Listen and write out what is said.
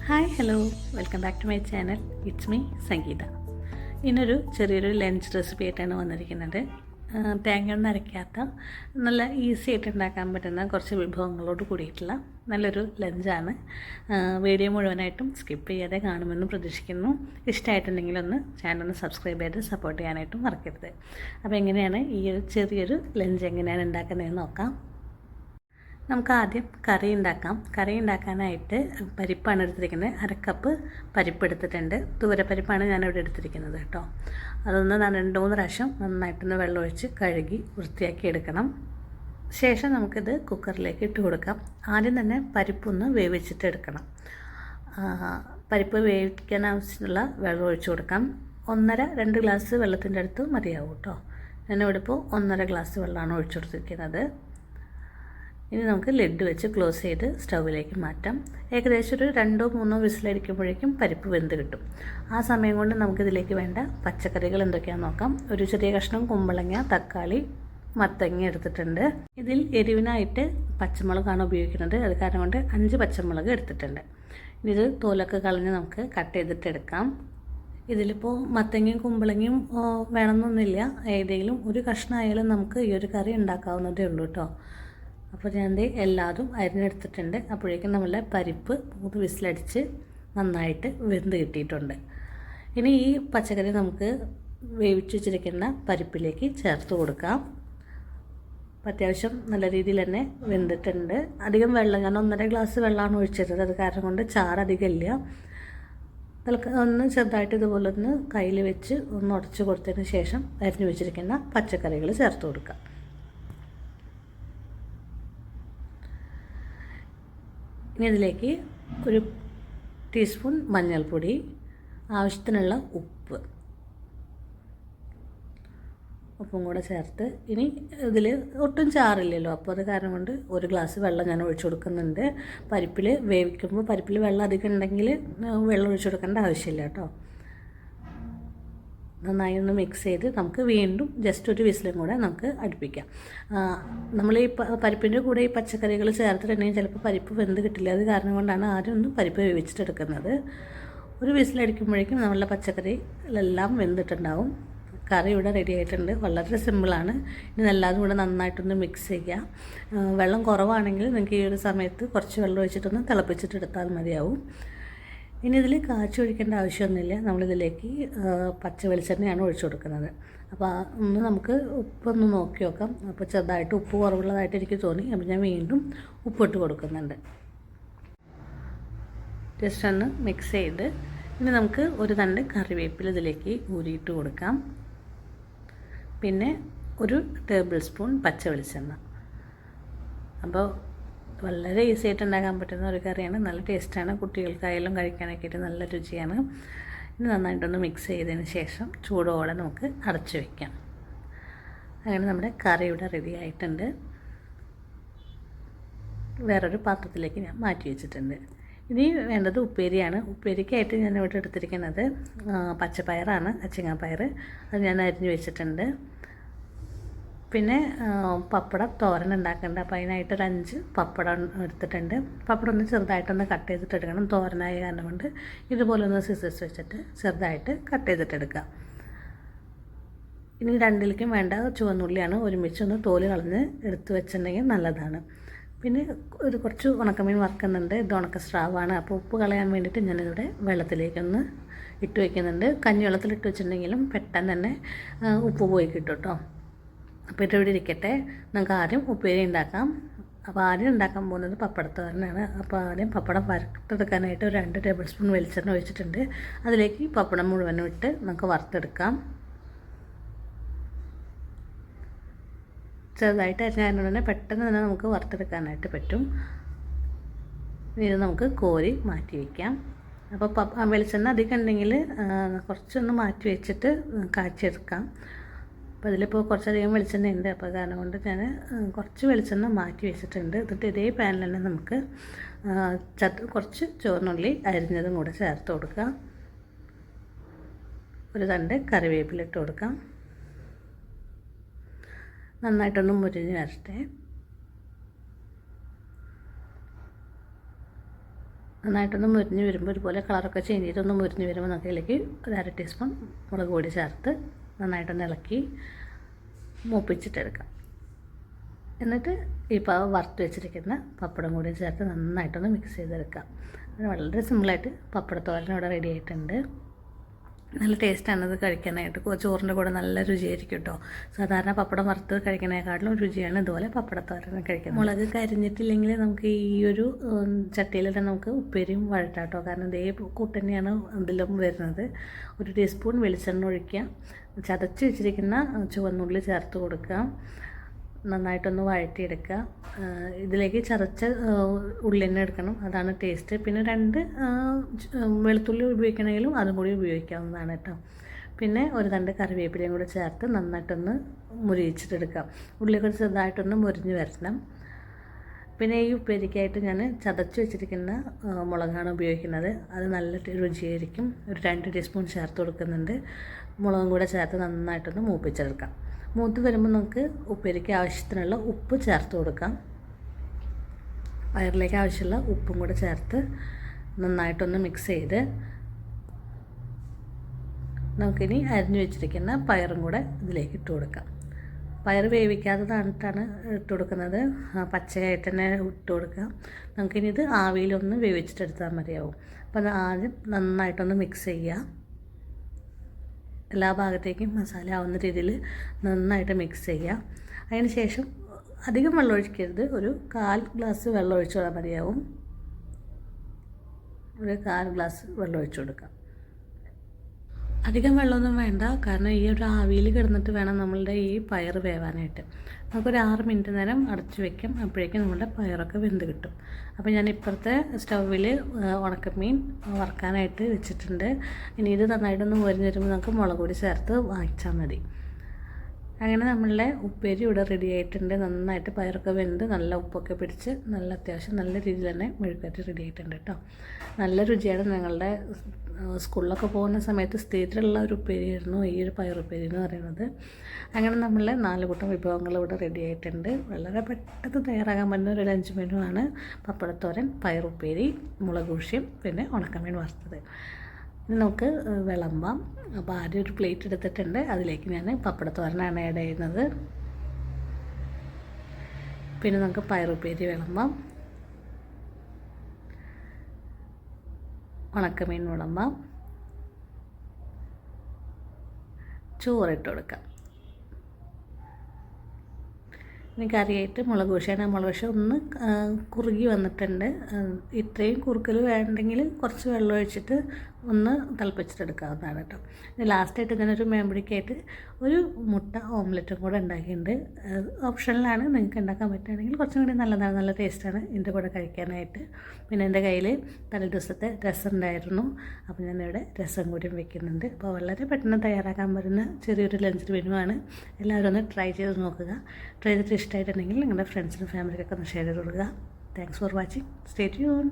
Hi hello welcome back to my channel. It's me Sangeetha. ഇന്നൊരു ചെറിയൊരു lunch recipe ആയിട്ടാണ് വന്നിരിക്കുന്നത്. തേങ്ങ ഒന്നും അരയ്ക്കാത്ത നല്ല ഈസി ആയിട്ട് ഉണ്ടാക്കാൻ പറ്റുന്ന കുറച്ച് വിഭവങ്ങളോട് കൂടിയിട്ടുള്ള നല്ലൊരു ലഞ്ചാണ്. വീഡിയോ മുഴുവനായിട്ടും സ്കിപ്പ് ചെയ്യാതെ കാണുമെന്ന് പ്രതീക്ഷിക്കുന്നു. ഇഷ്ടമായിട്ടുണ്ടെങ്കിൽ ഒന്ന് ചാനൽ സബ്സ്ക്രൈബ് ചെയ്ത് സപ്പോർട്ട് ചെയ്യാനായിട്ടും മറക്കരുത്. അപ്പോൾ എങ്ങനെയാണ് ഈ ഒരു ചെറിയൊരു ലഞ്ച് എങ്ങനെയാണ് ഉണ്ടാക്കുന്നതെന്ന് നോക്കാം. നമുക്ക് ആദ്യം കറി ഉണ്ടാക്കാം. കറി ഉണ്ടാക്കാനായിട്ട് പരിപ്പാണ് എടുത്തിരിക്കുന്നത്. അരക്കപ്പ് പരിപ്പ് എടുത്തിട്ടുണ്ട്. തുവരപ്പരിപ്പാണ് ഞാനിവിടെ എടുത്തിരിക്കുന്നത് കേട്ടോ. അതൊന്ന് 2-3 പ്രാവശ്യം നന്നായിട്ടൊന്ന് വെള്ളമൊഴിച്ച് കഴുകി വൃത്തിയാക്കി എടുക്കണം. ശേഷം നമുക്കിത് കുക്കറിലേക്ക് ഇട്ട് കൊടുക്കാം. ആദ്യം തന്നെ പരിപ്പൊന്ന് വേവിച്ചിട്ട് എടുക്കണം. പരിപ്പ് വേവിക്കാൻ ആവശ്യമുള്ള വെള്ളം ഒഴിച്ച് കൊടുക്കാം. 1.5-2 ഗ്ലാസ് വെള്ളത്തിൻ്റെ അടുത്ത് മതിയാവും കേട്ടോ. ഞാനിവിടെ ഇപ്പോൾ 1.5 ഗ്ലാസ് വെള്ളമാണ് ഒഴിച്ചു കൊടുത്തിരിക്കുന്നത്. ഇനി നമുക്ക് ലിഡ് വെച്ച് ക്ലോസ് ചെയ്ത് സ്റ്റൗവിലേക്ക് മാറ്റാം. ഏകദേശം ഒരു 2-3 വിസിലടിക്കുമ്പോഴേക്കും പരിപ്പ് വെന്ത് കിട്ടും. ആ സമയം കൊണ്ട് നമുക്കിതിലേക്ക് വേണ്ട പച്ചക്കറികൾ എന്തൊക്കെയാണെന്ന് നോക്കാം. ഒരു ചെറിയ കഷ്ണം കുമ്പളങ്ങ, തക്കാളി, മത്തങ്ങ എടുത്തിട്ടുണ്ട്. ഇതിൽ എരിവിനായിട്ട് പച്ചമുളകാണ് ഉപയോഗിക്കുന്നത്. അത് കാരണം കൊണ്ട് 5 പച്ചമുളക് എടുത്തിട്ടുണ്ട്. ഇനി ഇത് തോലൊക്കെ കളഞ്ഞ് നമുക്ക് കട്ട് ചെയ്തിട്ട് എടുക്കാം. ഇതിലിപ്പോൾ മത്തങ്ങയും കുമ്പളങ്ങയും വേണമെന്നൊന്നുമില്ല. ഏതെങ്കിലും ഒരു കഷ്ണമായാലും നമുക്ക് ഈ ഒരു കറി ഉണ്ടാക്കാവുന്നതേ ഉള്ളൂ കേട്ടോ. അപ്പോൾ ഞാൻ എല്ലാതും അരിഞ്ഞെടുത്തിട്ടുണ്ട്. അപ്പോഴേക്കും നമ്മളെ പരിപ്പ് 3 വിസിലടിച്ച് നന്നായിട്ട് വെന്ത് കിട്ടിയിട്ടുണ്ട്. ഇനി ഈ പച്ചക്കറി നമുക്ക് വേവിച്ച് വെച്ചിരിക്കുന്ന പരിപ്പിലേക്ക് ചേർത്ത് കൊടുക്കാം. അത്യാവശ്യം നല്ല രീതിയിൽ തന്നെ വെന്തിട്ടുണ്ട്. അധികം വെള്ളം, ഞാൻ 1.5 ഗ്ലാസ് വെള്ളമാണ് ഒഴിച്ചിട്ടത്. അത് കാരണം കൊണ്ട് ചാറധികം ഇല്ല. ഒന്ന് ചെറുതായിട്ട് ഇതുപോലെ ഒന്ന് കയ്യിൽ വെച്ച് ഒന്ന് ഉടച്ച് കൊടുത്തതിന് ശേഷം അരിഞ്ഞു വെച്ചിരിക്കുന്ന പച്ചക്കറികൾ ചേർത്ത് കൊടുക്കാം. ഇനി ഇതിലേക്ക് 1 ടീസ്പൂൺ മഞ്ഞൾപ്പൊടി, ആവശ്യത്തിനുള്ള ഉപ്പും കൂടെ ചേർത്ത്, ഇനി ഇതിൽ ഒട്ടും ചാറില്ലല്ലോ, അപ്പോൾ അത് കാരണം കൊണ്ട് 1 ഗ്ലാസ് വെള്ളം ഞാൻ ഒഴിച്ചു കൊടുക്കുന്നുണ്ട്. പരിപ്പിൽ വേവിക്കുമ്പോൾ പരിപ്പിൽ വെള്ളം അധികം ഉണ്ടെങ്കിൽ വെള്ളം ഒഴിച്ചു കൊടുക്കേണ്ട ആവശ്യമില്ല കേട്ടോ. നന്നായി ഒന്ന് മിക്സ് ചെയ്ത് നമുക്ക് വീണ്ടും ജസ്റ്റ് 1 വിസിലും കൂടെ നമുക്ക് അടുപ്പിക്കാം. നമ്മൾ ഈ പരിപ്പിൻ്റെ കൂടെ ഈ പച്ചക്കറികൾ ചേർത്തിട്ടുണ്ടെങ്കിൽ ചിലപ്പോൾ പരിപ്പ് വെന്ത് കിട്ടില്ല. അത് കാരണം കൊണ്ടാണ് ആദ്യം ഒന്ന് പരിപ്പ് വേവിച്ചിട്ടെടുക്കുന്നത്. 1 വിസിലടിക്കുമ്പോഴേക്കും നമ്മളുടെ പച്ചക്കറികളെല്ലാം വെന്തിട്ടുണ്ടാവും. കറി ഇവിടെ റെഡി ആയിട്ടുണ്ട്. വളരെ സിമ്പിളാണ്. ഇനി എല്ലാതും കൂടെ നന്നായിട്ടൊന്ന് മിക്സ് ചെയ്യുക. വെള്ളം കുറവാണെങ്കിൽ നിങ്ങൾക്ക് ഈ ഒരു സമയത്ത് കുറച്ച് വെള്ളം ഒഴിച്ചിട്ടൊന്ന് തിളപ്പിച്ചിട്ടെടുത്താൽ മതിയാവും. ഇനി ഇതിൽ കാച്ചി ഒഴിക്കേണ്ട ആവശ്യമൊന്നുമില്ല. നമ്മളിതിലേക്ക് പച്ച വെളിച്ചെണ്ണയാണ് ഒഴിച്ചു കൊടുക്കുന്നത്. അപ്പോൾ ഒന്ന് നമുക്ക് ഉപ്പൊന്ന് നോക്കി നോക്കാം. അപ്പോൾ ചെറുതായിട്ട് ഉപ്പ് കുറവുള്ളതായിട്ട് എനിക്ക് തോന്നി. അപ്പോൾ ഞാൻ വീണ്ടും ഉപ്പിട്ട് കൊടുക്കുന്നുണ്ട്. ജസ്റ്റ് ഒന്ന് മിക്സ് ചെയ്ത് ഇനി നമുക്ക് 1 തണ്ട് കറിവേപ്പില ഇതിലേക്ക് ഊരിയിട്ട് കൊടുക്കാം. പിന്നെ 1 ടേബിൾ സ്പൂൺ പച്ച വെളിച്ചെണ്ണ. അപ്പോൾ വളരെ ഈസി ആയിട്ട് ഉണ്ടാക്കാൻ പറ്റുന്ന ഒരു കറിയാണ്. നല്ല ടേസ്റ്റാണ്. കുട്ടികൾക്കായാലും കഴിക്കാനൊക്കെ നല്ല രുചിയാണ്. ഇനി നന്നായിട്ടൊന്ന് മിക്സ് ചെയ്തതിന് ശേഷം ചൂടോടെ നമുക്ക് അടച്ചു വയ്ക്കാം. അങ്ങനെ നമ്മുടെ കറി ഇവിടെ റെഡി ആയിട്ടുണ്ട്. വേറൊരു പാത്രത്തിലേക്ക് ഞാൻ മാറ്റി വെച്ചിട്ടുണ്ട്. ഇനി വേണ്ടത് ഉപ്പേരിയാണ്. ഉപ്പേരിക്കായിട്ട് ഞാൻ ഇവിടെ എടുത്തിരിക്കുന്നത് പച്ചപ്പയറാണ്, അച്ചിങ്ങാപ്പയർ. അത് ഞാൻ അരിഞ്ഞ് വെച്ചിട്ടുണ്ട്. പിന്നെ പപ്പടം തോരൻ ഉണ്ടാക്കേണ്ട. അപ്പോൾ അതിനായിട്ട് 5 പപ്പടം എടുത്തിട്ടുണ്ട്. പപ്പടം ഒന്ന് ചെറുതായിട്ടൊന്ന് കട്ട് ചെയ്തിട്ടെടുക്കണം. തോരനായ കാരണം കൊണ്ട് ഇതുപോലെ ഒന്ന് സിസേഴ്സ് വെച്ചിട്ട് ചെറുതായിട്ട് കട്ട് ചെയ്തിട്ടെടുക്കുക. ഇനി 2ലേക്കും വേണ്ട ചുവന്നുള്ളിയാണ്. ഒരുമിച്ചൊന്ന് തോല് കളഞ്ഞ് എടുത്ത് വെച്ചിട്ടുണ്ടെങ്കിൽ നല്ലതാണ്. പിന്നെ കുറച്ച് ഉണക്കമീൻ വറുക്കുന്നുണ്ട്. ഇത് ഉണക്ക സ്രാവാണ്. അപ്പോൾ ഉപ്പ് കളയാൻ വേണ്ടിയിട്ട് ഞാനിവിടെ വെള്ളത്തിലേക്കൊന്ന് ഇട്ട് വയ്ക്കുന്നുണ്ട്. കഞ്ഞിവെള്ളത്തിലിട്ട് വെച്ചിട്ടുണ്ടെങ്കിലും പെട്ടെന്ന് തന്നെ ഉപ്പ് പോയി കിട്ടും കേട്ടോ. അപ്പോൾ ഇതിവിടെ ഇരിക്കട്ടെ. നമുക്ക് ആദ്യം ഉപ്പേരി ഉണ്ടാക്കാം. അപ്പോൾ ആദ്യം ഉണ്ടാക്കാൻ പോകുന്നത് പപ്പടത്തോരനാണ്. അപ്പോൾ ആദ്യം പപ്പടം വറുത്തെടുക്കാനായിട്ട് 2 ടേബിൾ സ്പൂൺ വെളിച്ചെണ്ണ ഒഴിച്ചിട്ടുണ്ട്. അതിലേക്ക് പപ്പടം മുഴുവനും ഇട്ട് നമുക്ക് വറുത്തെടുക്കാം. ചെറുതായിട്ട് അരിഞ്ഞാൽ തന്നെ പെട്ടെന്ന് തന്നെ നമുക്ക് വറുത്തെടുക്കാനായിട്ട് പറ്റും. ഇത് നമുക്ക് കോരി മാറ്റി വയ്ക്കാം. അപ്പോൾ വെളിച്ചെണ്ണ അധികം ഉണ്ടെങ്കിൽ കുറച്ചൊന്ന് മാറ്റി വെച്ചിട്ട് കാച്ചിയെടുക്കാം. അപ്പോൾ ഇതിലിപ്പോൾ കുറച്ചധികം വെളിച്ചെണ്ണ ഉണ്ട്. അപ്പോൾ കാരണം കൊണ്ട് ഞാൻ കുറച്ച് വെളിച്ചെണ്ണ മാറ്റി വെച്ചിട്ടുണ്ട്. എന്നിട്ട് ഇതേ പാനിൽ തന്നെ നമുക്ക് കുറച്ച് ചുവന്നുള്ളി അരിഞ്ഞതും കൂടെ ചേർത്ത് കൊടുക്കാം. 1 തണ്ട് കറിവേപ്പില ഇട്ട് കൊടുക്കാം. നന്നായിട്ടൊന്ന് മുരിഞ്ഞ് വരട്ടെ. നന്നായിട്ടൊന്ന് മുരിഞ്ഞ് വരുമ്പോൾ ഇതുപോലെ കളറൊക്കെ ചേഞ്ച് ചെയ്തൊന്ന് മുരിഞ്ഞ് വരുമ്പോൾ നമുക്ക് ഇതിലേക്ക് ഒരു 1/2 ടീസ്പൂൺ മുളക് പൊടി ചേർത്ത് നന്നായിട്ടൊന്ന് ഇളക്കി മൂപ്പിച്ചിട്ടെടുക്കാം. എന്നിട്ട് ഇപ്പോൾ വറുത്ത് വെച്ചിരിക്കുന്ന പപ്പടം കൂടി ചേർത്ത് നന്നായിട്ടൊന്ന് മിക്സ് ചെയ്തെടുക്കാം. വളരെ സിമ്പിളായിട്ട് പപ്പടത്തോരൻ ഇവിടെ റെഡി ആയിട്ടുണ്ട്. നല്ല ടേസ്റ്റാണ് ഇത് കഴിക്കാനായിട്ട്. ചോറിൻ്റെ കൂടെ നല്ല രുചിയായിരിക്കും കേട്ടോ. സാധാരണ പപ്പടം വറുത്ത് കഴിക്കുന്നതിനേക്കാട്ടിലും രുചിയാണ് ഇതുപോലെ പപ്പടത്തോരൻ കഴിക്കുന്നത്. മുളക് കരിഞ്ഞിട്ടില്ലെങ്കിൽ നമുക്ക് ഈ ഒരു ചട്ടിയിൽ തന്നെ നമുക്ക് ഉപ്പേരിയും വഴറ്റാട്ടോ. കാരണം ഇതേ കൂട്ടന്നെയാണ് ഇതിലും വരുന്നത്. 1 ടീസ്പൂൺ വെളിച്ചെണ്ണ ഒഴിക്കുക, ചതച്ച് വെച്ചിരിക്കുന്ന ചുവന്നുള്ളി ചേർത്ത് കൊടുക്കുക, നന്നായിട്ടൊന്ന് വഴറ്റിയെടുക്കുക. ഇതിലേക്ക് ചതച്ച ഉള്ളി തന്നെ എടുക്കണം, അതാണ് ടേസ്റ്റ്. പിന്നെ 2 വെളുത്തുള്ളി ഉപയോഗിക്കണമെങ്കിലും അതും കൂടി ഉപയോഗിക്കാവുന്നതാണ് കേട്ടോ. പിന്നെ ഒരു 2 കറിവേപ്പിലയും കൂടി ചേർത്ത് നന്നായിട്ടൊന്ന് മുരിയിച്ചിട്ടെടുക്കാം. ഉള്ളിയൊക്കെ ചെറുതായിട്ടൊന്ന് മുരിഞ്ഞ് വരണം. പിന്നെ ഈ ഉപ്പേരിക്കായിട്ട് ഞാൻ ചതച്ച് വെച്ചിരിക്കുന്ന മുളകാണ് ഉപയോഗിക്കുന്നത്. അത് നല്ല രുചിയായിരിക്കും. ഒരു 2 ടീസ്പൂൺ ചേർത്ത് കൊടുക്കുന്നുണ്ട്. മുളകും കൂടെ ചേർത്ത് നന്നായിട്ടൊന്ന് മൂപ്പിച്ചെടുക്കാം. മൂത്ത് വരുമ്പോൾ നമുക്ക് ഉപ്പേരിക്ക് ആവശ്യത്തിനുള്ള ഉപ്പ് ചേർത്ത് കൊടുക്കാം. പയറിലേക്ക് ആവശ്യമുള്ള ഉപ്പും കൂടെ ചേർത്ത് നന്നായിട്ടൊന്ന് മിക്സ് ചെയ്ത് നമുക്കിനി അരിഞ്ഞു വെച്ചിരിക്കുന്ന പയറും കൂടെ ഇതിലേക്ക് ഇട്ട് കൊടുക്കാം. പയർ വേവിക്കാത്തതായിട്ടാണ് ഇട്ട് കൊടുക്കുന്നത്, പച്ചയായിട്ട് തന്നെ ഇട്ട് കൊടുക്കുക. നമുക്കിനി ഇത് ആവിയിലൊന്ന് വേവിച്ചിട്ടെടുത്താൽ മതിയാവും. അപ്പോൾ അത് ആദ്യം നന്നായിട്ടൊന്ന് മിക്സ് ചെയ്യുക. എല്ലാ ഭാഗത്തേക്കും മസാല ആവുന്ന രീതിയിൽ നന്നായിട്ട് മിക്സ് ചെയ്യുക. അതിന് ശേഷം അധികം വെള്ളം ഒഴിക്കരുത്, ഒരു 1/4 ഗ്ലാസ് വെള്ളം ഒഴിച്ചാൽ മതിയാവും. ഒരു 1/4 ഗ്ലാസ് വെള്ളം ഒഴിച്ചു കൊടുക്കാം. അധികം വെള്ളമൊന്നും വേണ്ട, കാരണം ഈ ഒരു ആവിയിൽ കിടന്നിട്ട് വേണം നമ്മളുടെ ഈ പയർ വേവാനായിട്ട്. നമുക്കൊരു 6 മിനിറ്റ് നേരം അടച്ചു വയ്ക്കാം. അപ്പോഴേക്കും നമ്മുടെ പയറൊക്കെ വെന്ത് കിട്ടും. അപ്പോൾ ഞാൻ ഇപ്പുറത്തെ സ്റ്റൗവിൽ ഉണക്കമീൻ വറുക്കാനായിട്ട് വെച്ചിട്ടുണ്ട്. ഇനി ഇത് നന്നായിട്ടൊന്ന് മുരിഞ്ഞ് വരുമ്പോൾ നമുക്ക് മുളക് പൊടി ചേർത്ത് വാങ്ങിച്ചാൽ മതി. അങ്ങനെ നമ്മളുടെ ഉപ്പേരി ഇവിടെ റെഡി ആയിട്ടുണ്ട്. നന്നായിട്ട് പയറൊക്കെ വെന്ത് നല്ല ഉപ്പൊക്കെ പിടിച്ച് നല്ല അത്യാവശ്യം നല്ല രീതിയിൽ തന്നെ മെഴുക്കുവരട്ടി റെഡി ആയിട്ടുണ്ട് കേട്ടോ. നല്ല രുചിയാണ്. ഞങ്ങളുടെ സ്കൂളിലൊക്കെ പോകുന്ന സമയത്ത് സ്ഥിരമുള്ള ഒരു ഉപ്പേരിയായിരുന്നു ഈ ഒരു പയറുപ്പേരി എന്ന് പറയുന്നത്. അങ്ങനെ നമ്മളുടെ 4 കൂട്ടം വിഭവങ്ങൾ ഇവിടെ റെഡി ആയിട്ടുണ്ട്. വളരെ പെട്ടെന്ന് തയ്യാറാക്കാൻ പറ്റുന്ന ഒരു ലഞ്ച് മെനു ആണ് പപ്പടത്തോരൻ, പയറുപ്പേരി, മുളക് ഉഷ്യം, പിന്നെ ഉണക്കമീൻ വറുത്തത്. ഇനി നമുക്ക് വിളമ്പാം. അപ്പോൾ ആദ്യം ഒരു പ്ലേറ്റ് എടുത്തിട്ടുണ്ട്, അതിലേക്ക് ഞാൻ പപ്പടത്തോരനാണ് ആഡ് ചെയ്യുന്നത്. പിന്നെ നമുക്ക് പയറുപ്പേരി വിളമ്പാം, ഉണക്കമീൻ വിളമ്പാം, ചോറിട്ട് കൊടുക്കാം. ഇനി കറിയായിട്ട് മുളക് ഉഷയാണ്. മുളക് ഉഷ ഒന്ന് കുറുകി വന്നിട്ടുണ്ട്. ഇത്രയും കുറുക്കൽ വേണ്ടെങ്കിൽ കുറച്ച് വെള്ളം ഒഴിച്ചിട്ട് ഒന്ന് തിളപ്പിച്ചിട്ടെടുക്കാവുന്നതാണ് കേട്ടോ. ഇനി ലാസ്റ്റായിട്ട് ഞാനൊരു മേമ്പടിക്കായിട്ട് ഒരു മുട്ട ഓംലെറ്റും കൂടെ ഉണ്ടാക്കിയിട്ടുണ്ട്. ഓപ്ഷനിലാണ്, നിങ്ങൾക്ക് ഉണ്ടാക്കാൻ പറ്റുകയാണെങ്കിൽ കുറച്ചും കൂടി നല്ലതാണ്, നല്ല ടേസ്റ്റാണ് ഇതിൻ്റെ കൂടെ കഴിക്കാനായിട്ട്. പിന്നെ എൻ്റെ കയ്യിൽ തലേ ദിവസത്തെ രസം ഉണ്ടായിരുന്നു, അപ്പോൾ ഞാനിവിടെ രസം കൂടി വെക്കുന്നുണ്ട്. അപ്പോൾ വളരെ പെട്ടെന്ന് തയ്യാറാക്കാൻ പറ്റുന്ന ചെറിയൊരു ലഞ്ച് മെനുവാണ്. എല്ലാവരും ഒന്ന് ട്രൈ ചെയ്ത് നോക്കുക. ട്രൈ ചെയ്തിട്ട് ഇഷ്ടമായിട്ടുണ്ടെങ്കിൽ നിങ്ങളുടെ ഫ്രണ്ട്സിനും ഫാമിലിക്കൊക്കെ ഒന്ന് ഷെയർ ചെയ്ത് കൊടുക്കുക. Thanks for watching. Stay tuned.